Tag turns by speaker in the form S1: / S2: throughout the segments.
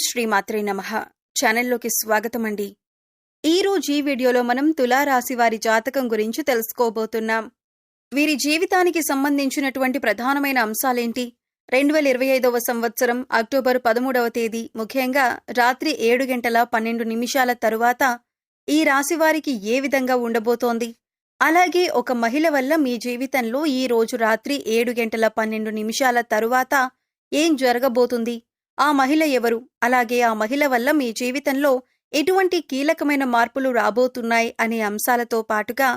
S1: శ్రీమాత్రే నమః. ఛానల్లోకి స్వాగతమండి. ఈరోజు ఈ వీడియోలో మనం తులారాశి వారి జాతకం గురించి తెలుసుకోబోతున్నాం. వీరి జీవితానికి సంబంధించినటువంటి ప్రధానమైన అంశాలేంటి? 2025వ సంవత్సరం అక్టోబర్ 13వ తేదీ ముఖ్యంగా రాత్రి 7:12 తరువాత ఈ రాశి వారికి ఏ విధంగా ఉండబోతోంది? అలాగే ఒక మహిళ వల్ల మీ జీవితంలో ఈ రోజు రాత్రి 7:12 తరువాత ఏం జరగబోతుంది? ఆ మహిళ ఎవరు? అలాగే ఆ మహిళ వల్ల మీ జీవితంలో ఎటువంటి కీలకమైన మార్పులు రాబోతున్నాయి అనే అంశాలతో పాటుగా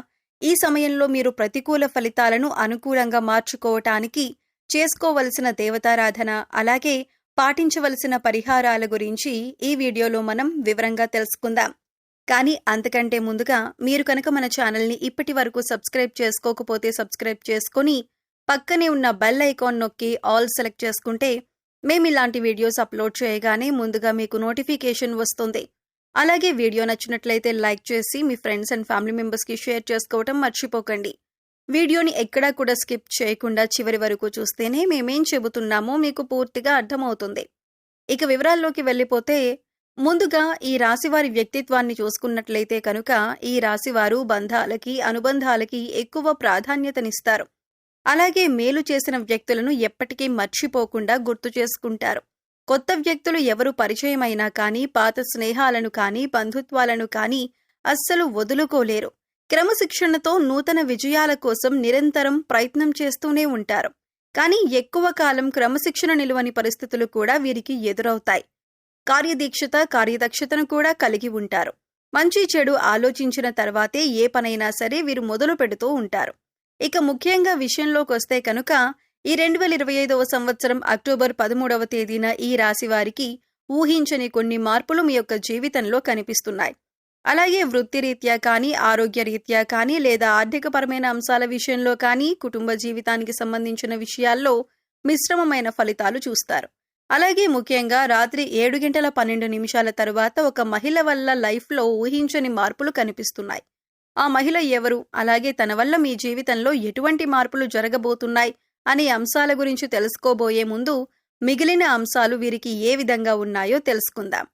S1: ఈ సమయంలో మీరు ప్రతికూల ఫలితాలను అనుకూలంగా మార్చుకోవటానికి చేసుకోవలసిన దేవతారాధన అలాగే పాటించవలసిన పరిహారాల గురించి ఈ వీడియోలో మనం వివరంగా తెలుసుకుందాం. కానీ అంతకంటే ముందుగా మీరు కనుక మన ఛానల్ని ఇప్పటి వరకు సబ్స్క్రైబ్ చేసుకోకపోతే సబ్స్క్రైబ్ చేసుకొని పక్కనే ఉన్న బెల్ ఐకాన్ నొక్కి ఆల్ సెలెక్ట్ చేసుకుంటే మేము ఇలాంటి వీడియోస్ అప్లోడ్ చేయగానే ముందుగా మీకు నోటిఫికేషన్ వస్తుంది. అలాగే వీడియో నచ్చినట్లయితే లైక్ చేసి మీ ఫ్రెండ్స్ అండ్ ఫ్యామిలీ మెంబర్స్కి షేర్ చేసుకోవటం మర్చిపోకండి. వీడియోని ఎక్కడా కూడా స్కిప్ చేయకుండా చివరి వరకు చూస్తేనే మేమేం చెబుతున్నామో మీకు పూర్తిగా అర్థమవుతుంది. ఇక వివరాల్లోకి వెళ్ళిపోతే ముందుగా ఈ రాశివారి వ్యక్తిత్వాన్ని చూసుకున్నట్లయితే కనుక ఈ రాశివారు బంధాలకి అనుబంధాలకి ఎక్కువ ప్రాధాన్యతనిస్తారు. అలాగే మేలు చేసిన వ్యక్తులను ఎప్పటికీ మర్చిపోకుండా గుర్తు చేసుకుంటారు. కొత్త వ్యక్తులు ఎవరు పరిచయమైనా కానీ పాత స్నేహాలను కానీ బంధుత్వాలను కానీ అస్సలు వదులుకోలేరు. క్రమశిక్షణతో నూతన విజయాల కోసం నిరంతరం ప్రయత్నం చేస్తూనే ఉంటారు. కానీ ఎక్కువ కాలం క్రమశిక్షణ నిలువని పరిస్థితులు కూడా వీరికి ఎదురవుతాయి. కార్యదీక్షత కార్యదక్షతను కూడా కలిగి ఉంటారు. మంచి చెడు ఆలోచించిన తర్వాతే ఏ పనైనా సరే వీరు మొదలు పెడుతూ ఉంటారు. ఇక ముఖ్యంగా విషయంలోకి వస్తే కనుక ఈ 2025వ సంవత్సరం అక్టోబర్ 13వ తేదీన ఈ రాశి వారికి ఊహించని కొన్ని మార్పులు మీ యొక్క జీవితంలో కనిపిస్తున్నాయి. అలాగే వృత్తిరీత్యా కానీ ఆరోగ్యరీత్యా కానీ లేదా ఆర్థికపరమైన అంశాల విషయంలో కానీ కుటుంబ జీవితానికి సంబంధించిన విషయాల్లో మిశ్రమమైన ఫలితాలు చూస్తారు. అలాగే ముఖ్యంగా రాత్రి 7:12 తరువాత ఒక మహిళ వల్ల లైఫ్లో ఊహించని మార్పులు కనిపిస్తున్నాయి. ఆ మహిళ ఎవరు? అలాగే తన వల్ల మీ జీవితంలో ఎటువంటి మార్పులు జరగబోతున్నాయి అనే అంశాల గురించి తెలుసుకోబోయే ముందు మిగిలిన అంశాలు వీరికి ఏ విధంగా ఉన్నాయో తెలుసుకుందాం.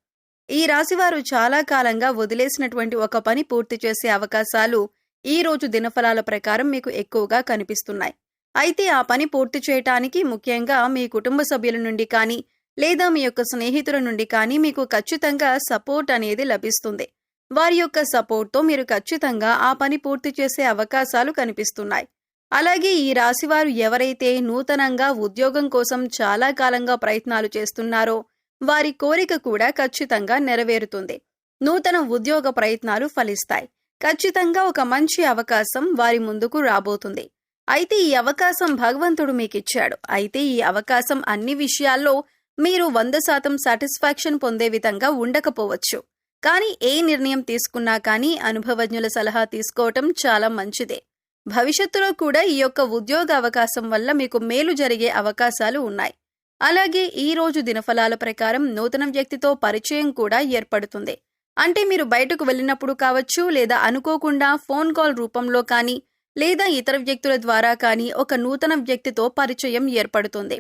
S1: ఈ రాశివారు చాలా కాలంగా వదిలేసినటువంటి ఒక పని పూర్తి చేసే అవకాశాలు ఈ రోజు దినఫలాల ప్రకారం మీకు ఎక్కువగా కనిపిస్తున్నాయి. అయితే ఆ పని పూర్తి చేయటానికి ముఖ్యంగా మీ కుటుంబ సభ్యుల నుండి కానీ లేదా మీ యొక్క స్నేహితుల నుండి కానీ మీకు ఖచ్చితంగా సపోర్ట్ అనేది లభిస్తుంది. వారి యొక్క సపోర్ట్తో మీరు ఖచ్చితంగా ఆ పని పూర్తి చేసే అవకాశాలు కనిపిస్తున్నాయి. అలాగే ఈ రాశివారు ఎవరైతే నూతనంగా ఉద్యోగం కోసం చాలా కాలంగా ప్రయత్నాలు చేస్తున్నారో వారి కోరిక కూడా ఖచ్చితంగా నెరవేరుతుంది. నూతన ఉద్యోగ ప్రయత్నాలు ఫలిస్తాయి. ఖచ్చితంగా ఒక మంచి అవకాశం వారి ముందుకు రాబోతుంది. అయితే ఈ అవకాశం భగవంతుడు మీకిచ్చాడు. అయితే ఈ అవకాశం అన్ని విషయాల్లో మీరు 100% సాటిస్ఫాక్షన్ పొందే విధంగా ఉండకపోవచ్చు. కానీ ఏ నిర్ణయం తీసుకున్నా కానీ అనుభవజ్ఞుల సలహా తీసుకోవటం చాలా మంచిదే. భవిష్యత్తులో కూడా ఈ యొక్క ఉద్యోగ అవకాశం వల్ల మీకు మేలు జరిగే అవకాశాలు ఉన్నాయి. అలాగే ఈ రోజు దినఫలాల ప్రకారం నూతన వ్యక్తితో పరిచయం కూడా ఏర్పడుతుంది. అంటే మీరు బయటకు వెళ్ళినప్పుడు కావచ్చు లేదా అనుకోకుండా ఫోన్ కాల్ రూపంలో కానీ లేదా ఇతర వ్యక్తుల ద్వారా కానీ ఒక నూతన వ్యక్తితో పరిచయం ఏర్పడుతుంది.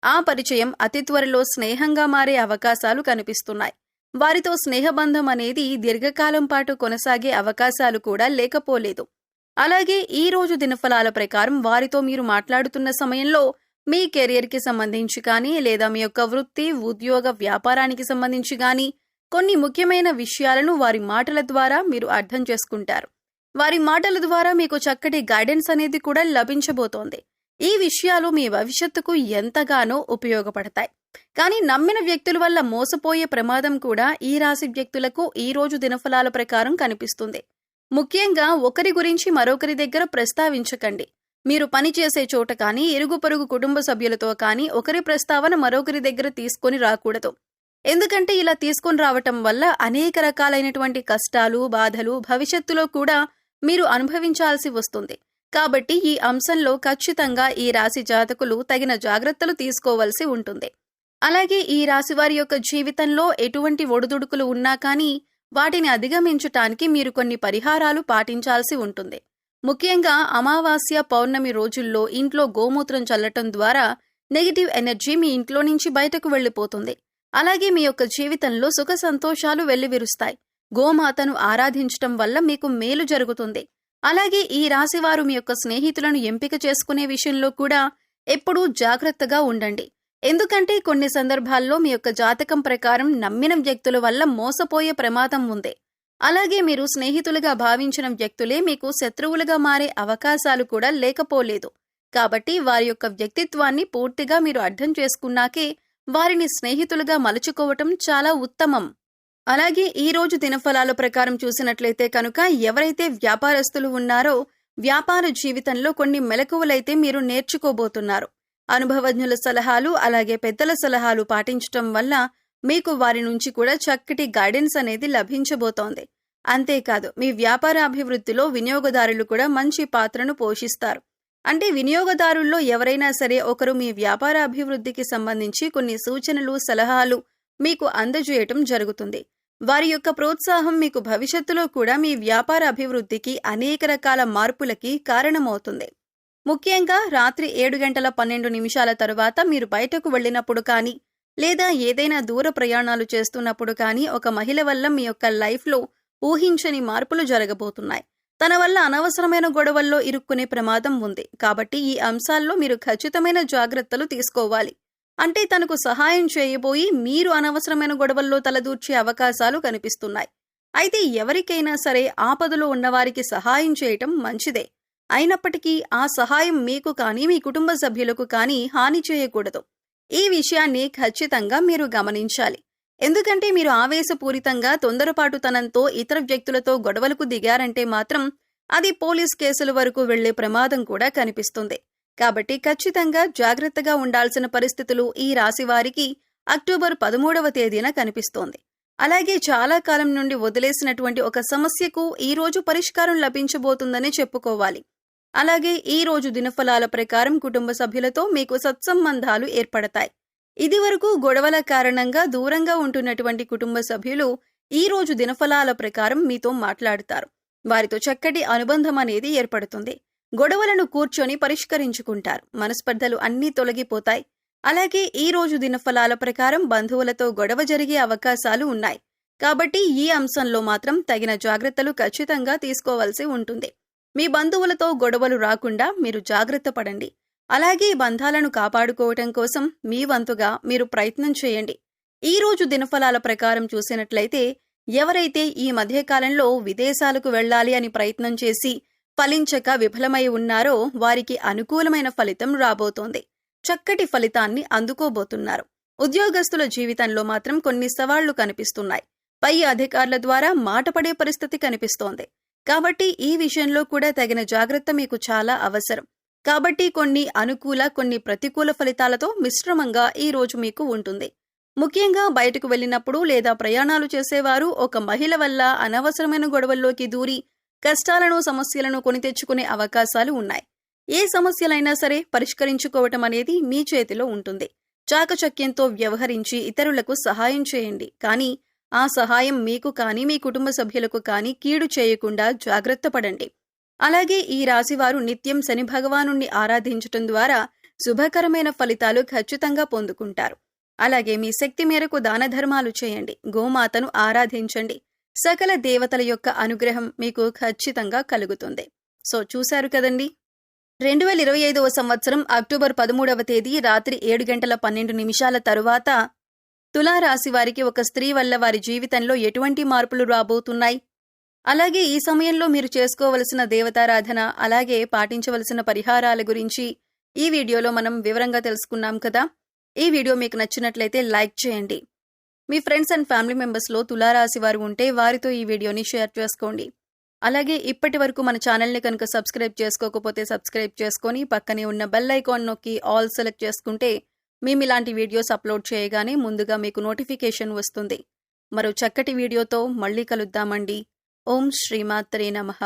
S1: ఆ పరిచయం అతి త్వరలో స్నేహంగా మారే అవకాశాలు కనిపిస్తున్నాయి. వారితో స్నేహబంధం అనేది దీర్ఘకాలం పాటు కొనసాగే అవకాశాలు కూడా లేకపోలేదు. అలాగే ఈ రోజు దినఫలాల ప్రకారం వారితో మీరు మాట్లాడుతున్న సమయంలో మీ కెరియర్కి సంబంధించి కానీ లేదా మీ యొక్క వృత్తి ఉద్యోగ వ్యాపారానికి సంబంధించి కానీ కొన్ని ముఖ్యమైన విషయాలను వారి మాటల ద్వారా మీరు అర్థం చేసుకుంటారు. వారి మాటల ద్వారా మీకు చక్కటి గైడెన్స్ అనేది కూడా లభించబోతోంది. ఈ విషయాలు మీ భవిష్యత్తుకు ఎంతగానో ఉపయోగపడతాయి. కానీ నమ్మిన వ్యక్తుల వల్ల మోసపోయే ప్రమాదం కూడా ఈ రాశి వ్యక్తులకు ఈ రోజు దినఫలాల ప్రకారం కనిపిస్తుంది. ముఖ్యంగా ఒకరి గురించి మరొకరి దగ్గర ప్రస్తావించకండి. మీరు పనిచేసే చోట కానీ ఇరుగు పొరుగు కుటుంబ సభ్యులతో కానీ ఒకరి ప్రస్తావన మరొకరి దగ్గర తీసుకొని రాకూడదు. ఎందుకంటే ఇలా తీసుకొని రావటం వల్ల అనేక రకాలైనటువంటి కష్టాలు బాధలు భవిష్యత్తులో కూడా మీరు అనుభవించాల్సి వస్తుంది. కాబట్టి ఈ అంశంలో ఖచ్చితంగా ఈ రాశి జాతకులు తగిన జాగ్రత్తలు తీసుకోవలసి ఉంటుంది. అలాగే ఈ రాశి వారి యొక్క జీవితంలో ఎటువంటి ఒడిదుడుకులు ఉన్నా కానీ వాటిని అధిగమించటానికి మీరు కొన్ని పరిహారాలు పాటించాల్సి ఉంటుంది. ముఖ్యంగా అమావాస్య పౌర్ణమి రోజుల్లో ఇంట్లో గోమూత్రం చల్లటం ద్వారా నెగిటివ్ ఎనర్జీ మీ ఇంట్లో నుంచి బయటకు వెళ్ళిపోతుంది. అలాగే మీ యొక్క జీవితంలో సుఖ సంతోషాలు వెల్లివిరుస్తాయి. గోమాతను ఆరాధించటం వల్ల మీకు మేలు జరుగుతుంది. అలాగే ఈ రాశివారు మీ యొక్క స్నేహితులను ఎంపిక చేసుకునే విషయంలో కూడా ఎప్పుడూ జాగ్రత్తగా ఉండండి. ఎందుకంటే కొన్ని సందర్భాల్లో మీ యొక్క జాతకం ప్రకారం నమ్మిన వ్యక్తుల వల్ల మోసపోయే ప్రమాదం ఉంది. అలాగే మీరు స్నేహితులుగా భావించిన వ్యక్తులే మీకు శత్రువులుగా మారే అవకాశాలు కూడా లేకపోలేదు. కాబట్టి వారి యొక్క వ్యక్తిత్వాన్ని పూర్తిగా మీరు అర్థం చేసుకున్నాకే వారిని స్నేహితులుగా మలుచుకోవటం చాలా ఉత్తమం. అలాగే ఈ రోజు దినఫలాల ప్రకారం చూసినట్లయితే కనుక ఎవరైతే వ్యాపారస్తులు ఉన్నారో వ్యాపార జీవితంలో కొన్ని మెలకువలైతే మీరు నేర్చుకోబోతున్నారు. అనుభవజ్ఞుల సలహాలు అలాగే పెద్దల సలహాలు పాటించటం వల్ల మీకు వారి నుంచి కూడా చక్కటి గైడెన్స్ అనేది లభించబోతోంది. అంతేకాదు మీ వ్యాపార అభివృద్ధిలో వినియోగదారులు కూడా మంచి పాత్రను పోషిస్తారు. అంటే వినియోగదారుల్లో ఎవరైనా సరే ఒకరు మీ వ్యాపార అభివృద్ధికి సంబంధించి కొన్ని సూచనలు సలహాలు మీకు అందజేయటం జరుగుతుంది. వారి యొక్క ప్రోత్సాహం మీకు భవిష్యత్తులో కూడా మీ వ్యాపార అభివృద్ధికి అనేక రకాల మార్పులకి కారణమవుతుంది. ముఖ్యంగా రాత్రి 7:12 తరువాత మీరు బయటకు వెళ్ళినప్పుడు కానీ లేదా ఏదైనా దూర ప్రయాణాలు చేస్తున్నప్పుడు కానీ ఒక మహిళ వల్ల మీ యొక్క లైఫ్లో ఊహించని మార్పులు జరగబోతున్నాయి. తన వల్ల అనవసరమైన గొడవల్లో ఇరుక్కునే ప్రమాదం ఉంది. కాబట్టి ఈ అంశాల్లో మీరు ఖచ్చితమైన జాగ్రత్తలు తీసుకోవాలి. అంటే తనకు సహాయం చేయబోయి మీరు అనవసరమైన గొడవల్లో తలదూర్చే అవకాశాలు కనిపిస్తున్నాయి. అయితే ఎవరికైనా సరే ఆపదలో ఉన్నవారికి సహాయం చేయటం మంచిదే. అయినప్పటికీ ఆ సహాయం మీకు కానీ మీ కుటుంబ సభ్యులకు కానీ హాని చేయకూడదు. ఈ విషయాన్ని ఖచ్చితంగా మీరు గమనించాలి. ఎందుకంటే మీరు ఆవేశపూరితంగా తొందరపాటుతనంతో ఇతర వ్యక్తులతో గొడవలకు దిగారంటే మాత్రం అది పోలీస్ కేసుల వరకు వెళ్లే ప్రమాదం కూడా కనిపిస్తుంది. కాబట్టి ఖచ్చితంగా జాగ్రత్తగా ఉండాల్సిన పరిస్థితులు ఈ రాశివారికి అక్టోబర్ 13వ కనిపిస్తోంది. అలాగే చాలా కాలం నుండి వదిలేసినటువంటి ఒక సమస్యకు ఈ రోజు పరిష్కారం లభించబోతుందని చెప్పుకోవాలి. అలాగే ఈ రోజు దినఫలాల ప్రకారం కుటుంబ సభ్యులతో మీకు సత్సంబంధాలు ఏర్పడతాయి. ఇదివరకు గొడవల కారణంగా దూరంగా ఉంటున్నటువంటి కుటుంబ సభ్యులు ఈ రోజు దినఫలాల ప్రకారం మీతో మాట్లాడతారు. వారితో చక్కటి అనుబంధం అనేది ఏర్పడుతుంది. గొడవలను కూర్చొని పరిష్కరించుకుంటారు. మనస్పర్ధలు అన్నీ తొలగిపోతాయి. అలాగే ఈ రోజు దినఫలాల ప్రకారం బంధువులతో గొడవ జరిగే అవకాశాలు ఉన్నాయి. కాబట్టి ఈ అంశంలో మాత్రం తగిన జాగ్రత్తలు ఖచ్చితంగా తీసుకోవాల్సి ఉంటుంది. మీ బంధువులతో గొడవలు రాకుండా మీరు జాగ్రత్త పడండి. అలాగే బంధాలను కాపాడుకోవటం కోసం మీ వంతుగా మీరు ప్రయత్నం చేయండి. ఈ రోజు దినఫలాల ప్రకారం చూసినట్లయితే ఎవరైతే ఈ మధ్యకాలంలో విదేశాలకు వెళ్లాలి అని ప్రయత్నం చేసి ఫలించక విఫలమై ఉన్నారో వారికి అనుకూలమైన ఫలితం రాబోతోంది. చక్కటి ఫలితాన్ని అందుకోబోతున్నారు. ఉద్యోగస్తుల జీవితంలో మాత్రం కొన్ని సవాళ్లు కనిపిస్తున్నాయి. పై అధికారుల ద్వారా మాటపడే పరిస్థితి కనిపిస్తోంది. కాబట్టి ఈ విషయంలో కూడా తగిన జాగ్రత్త మీకు చాలా అవసరం. కాబట్టి కొన్ని అనుకూల కొన్ని ప్రతికూల ఫలితాలతో మిశ్రమంగా ఈ రోజు మీకు ఉంటుంది. ముఖ్యంగా బయటకు వెళ్ళినప్పుడు లేదా ప్రయాణాలు చేసేవారు ఒక మహిళ వల్ల అనవసరమైన గొడవల్లోకి దూరి కష్టాలను సమస్యలను కొని తెచ్చుకునే అవకాశాలు ఉన్నాయి. ఏ సమస్యలైనా సరే పరిష్కరించుకోవటం అనేది మీ చేతిలో ఉంటుంది. చాకచక్యంతో వ్యవహరించి ఇతరులకు సహాయం చేయండి. కానీ ఆ సహాయం మీకు కానీ మీ కుటుంబ సభ్యులకు కానీ కీడు చేయకుండా జాగ్రత్త పడండి. అలాగే ఈ రాశివారు నిత్యం శని భగవానుణ్ణి ఆరాధించటం ద్వారా శుభకరమైన ఫలితాలు ఖచ్చితంగా పొందుకుంటారు. అలాగే మీ శక్తి మేరకు దాన ధర్మాలు చేయండి. గోమాతను ఆరాధించండి. సకల దేవతల యొక్క అనుగ్రహం మీకు ఖచ్చితంగా కలుగుతుంది. సో చూశారు కదండి, 2025వ సంవత్సరం అక్టోబర్ 13వ రాత్రి 7:12 తరువాత తులారాశి వారికి ఒక స్త్రీ వల్ల వారి జీవితంలో ఎటువంటి మార్పులు రాబోతున్నాయి, అలాగే ఈ సమయంలో మీరు చేసుకోవలసిన దేవతారాధన అలాగే పాటించవలసిన పరిహారాల గురించి ఈ వీడియోలో మనం వివరంగా తెలుసుకున్నాం కదా. ఈ వీడియో మీకు నచ్చినట్లయితే లైక్ చేయండి. మీ ఫ్రెండ్స్ అండ్ ఫ్యామిలీ మెంబర్స్లో తులారాశి వారు ఉంటే వారితో ఈ వీడియోని షేర్ చేసుకోండి. అలాగే ఇప్పటి వరకు మన ఛానల్ని కనుక సబ్స్క్రైబ్ చేసుకోకపోతే సబ్స్క్రైబ్ చేసుకొని పక్కనే ఉన్న బెల్ ఐకాన్ నొక్కి ఆల్ సెలెక్ట్ చేసుకుంటే మేము ఇలాంటి వీడియోస్ అప్లోడ్ చేయగానే ముందుగా మీకు నోటిఫికేషన్ వస్తుంది. మరో చక్కటి వీడియోతో మళ్ళీ కలుద్దామండి. ఓం శ్రీమాత్రే నమః.